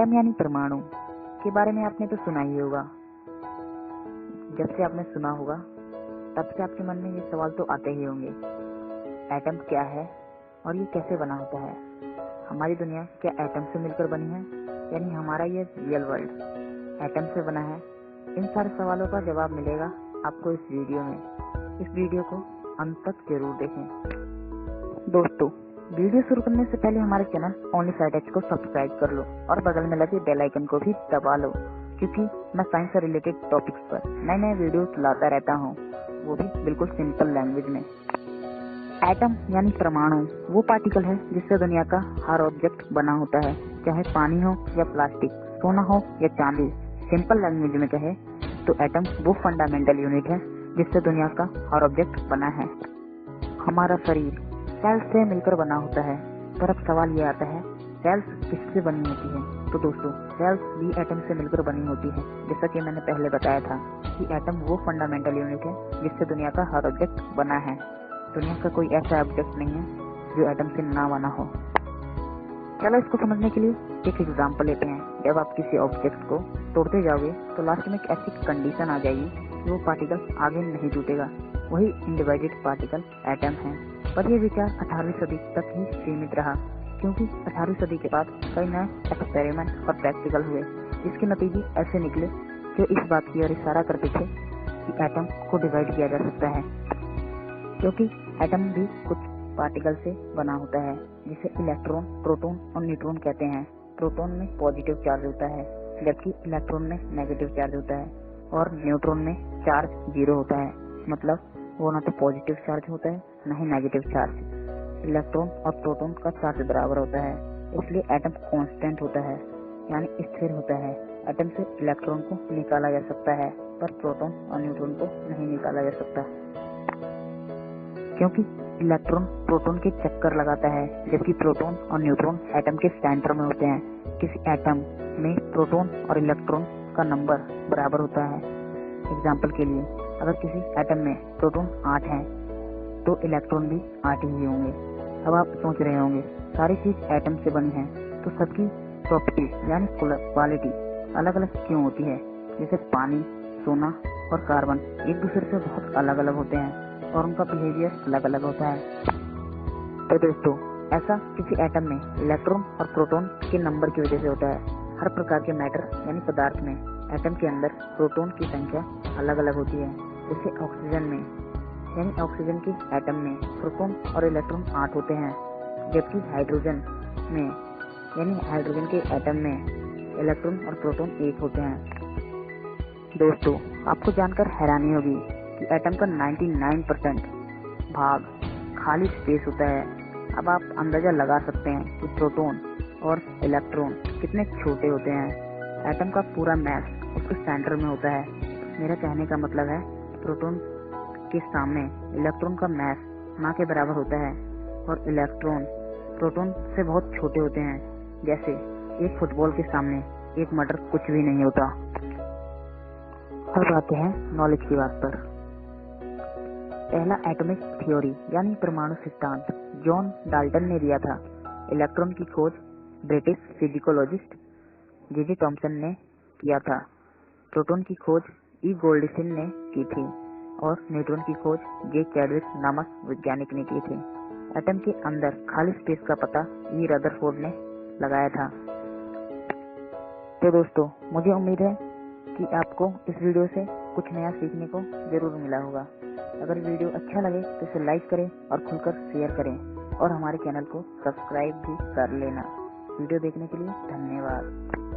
Atom यानी परमाणु के बारे में आपने तो सुना ही होगा। जब से आपने सुना होगा तब से आपके मन में ये सवाल तो आते ही होंगे, एटम क्या है और ये कैसे बना होता है? हमारी दुनिया क्या एटम से मिलकर बनी है, यानी हमारा ये रियल वर्ल्ड एटम से बना है? इन सारे सवालों का जवाब मिलेगा आपको इस वीडियो में। इस वीडियो को अंत तक जरूर देखें। दोस्तों, वीडियो शुरू करने से पहले हमारे चैनल ओनली साइड एच को सब्सक्राइब कर लो और बगल में लगे बेल आइकन को भी दबा लो, क्योंकि मैं साइंस से रिलेटेड टॉपिक्स पर नए नए वीडियो लाता रहता हूँ, वो भी बिल्कुल सिंपल लैंग्वेज में। एटम यानी परमाणु वो पार्टिकल है जिससे दुनिया का हर ऑब्जेक्ट बना होता है, चाहे पानी हो या प्लास्टिक, सोना हो या चांदी। सिंपल लैंग्वेज में कहे तो एटम वो फंडामेंटल यूनिट है जिससे दुनिया का हर ऑब्जेक्ट बना है। हमारा शरीर सेल्स से मिलकर बना होता है, पर अब सवाल ये आता है, सेल्स किससे बनी होती है? तो दोस्तों, सेल्स भी एटम से मिलकर बनी होती है। जैसा कि मैंने पहले बताया था कि एटम वो फंडामेंटल यूनिट है जिससे दुनिया का हर ऑब्जेक्ट बना है। दुनिया का कोई ऐसा ऑब्जेक्ट नहीं है जो एटम से ना बना हो। चलो इसको समझने के लिए एक एग्जाम्पल लेते हैं। जब आप किसी ऑब्जेक्ट को तोड़ते जाओगे तो लास्ट में एक ऐसी कंडीशन आ जाएगी कि वो पार्टिकल आगे नहीं टूटेगा। वही इनडिवाइडेड पार्टिकल एटम है। पर यह विचार 18वीं सदी तक ही सीमित रहा, क्योंकि 18वीं सदी के बाद कई नए एक्सपेरिमेंट और प्रैक्टिकल हुए, जिसके नतीजे ऐसे निकले जो इस बात की ओर इशारा करते थे कि एटम को डिवाइड किया जा सकता है, क्योंकि एटम भी कुछ पार्टिकल से बना होता है, जिसे इलेक्ट्रॉन, प्रोटॉन और न्यूट्रॉन कहते हैं। प्रोटॉन में पॉजिटिव चार्ज होता है, जबकि इलेक्ट्रॉन में नेगेटिव चार्ज होता है, और न्यूट्रॉन में चार्ज 0 होता है। मतलब वो ना तो पॉजिटिव चार्ज होता है न ही नेगेटिव चार्ज। इलेक्ट्रॉन और प्रोटॉन का चार्ज बराबर होता है, इसलिए एटम कांस्टेंट होता है, यानी स्थिर होता है। एटम से इलेक्ट्रॉन को निकाला जा सकता है, पर प्रोटॉन और न्यूट्रॉन को नहीं निकाला जा सकता, क्योंकि इलेक्ट्रॉन प्रोटॉन के चक्कर लगाता है, जबकि प्रोटॉन और न्यूट्रॉन एटम के सेंटर में होते हैं। किसी एटम में प्रोटॉन और इलेक्ट्रॉन का नंबर बराबर होता है। एग्जाम्पल के लिए, अगर किसी एटम में प्रोटॉन 8 हैं तो इलेक्ट्रॉन भी 8 ही होंगे। अब आप सोच रहे होंगे, सारी चीज एटम से बनी है तो सबकी प्रॉपर्टी यानी क्वालिटी अलग अलग क्यों होती है? जैसे पानी, सोना और कार्बन एक दूसरे से बहुत अलग अलग होते हैं और उनका बिहेवियर अलग अलग होता है। तो दोस्तों, ऐसा किसी एटम में इलेक्ट्रॉन और प्रोटॉन के नंबर की वजह से होता है। हर प्रकार के मैटर यानी पदार्थ में एटम के अंदर प्रोटॉन की संख्या अलग अलग होती है। जैसे ऑक्सीजन में, यानी ऑक्सीजन के एटम में प्रोटॉन और इलेक्ट्रॉन 8 होते हैं, जबकि हाइड्रोजन में, यानी हाइड्रोजन के एटम में इलेक्ट्रॉन और प्रोटॉन 1 होते हैं। दोस्तों, आपको जानकर हैरानी होगी कि एटम का 99% भाग खाली स्पेस होता है। अब आप अंदाजा लगा सकते हैं कि प्रोटॉन और इलेक्ट्रॉन कितने छोटे होते हैं। एटम का पूरा मैस उसके सेंटर में होता है। मेरा कहने का मतलब है, प्रोटॉन के सामने इलेक्ट्रॉन का मैस ना के बराबर होता है, और इलेक्ट्रॉन प्रोटॉन से बहुत छोटे होते हैं। जैसे एक फुटबॉल के सामने एक मटर कुछ भी नहीं होता। अब आते हैं नॉलेज की बात पर। पहला एटॉमिक थ्योरी यानी परमाणु सिद्धांत जॉन डाल्टन ने दिया था। इलेक्ट्रॉन की खोज ब्रिटिश फिजिकोलॉजिस्ट जे थॉमसन ने किया था। प्रोटॉन की खोज ई गोल्डस्टीन ने की थी, और न्यूट्रॉन की खोज जे चैडविक नामक वैज्ञानिक ने की थी। एटम के अंदर खाली स्पेस का पता ई रदरफोर्ड ने लगाया था। तो दोस्तों, मुझे उम्मीद है कि आपको इस वीडियो से कुछ नया सीखने को जरूर मिला होगा। अगर वीडियो अच्छा लगे तो इसे लाइक करें और खुलकर शेयर करें, और हमारे चैनल को सब्सक्राइब भी कर लेना। वीडियो देखने के लिए धन्यवाद।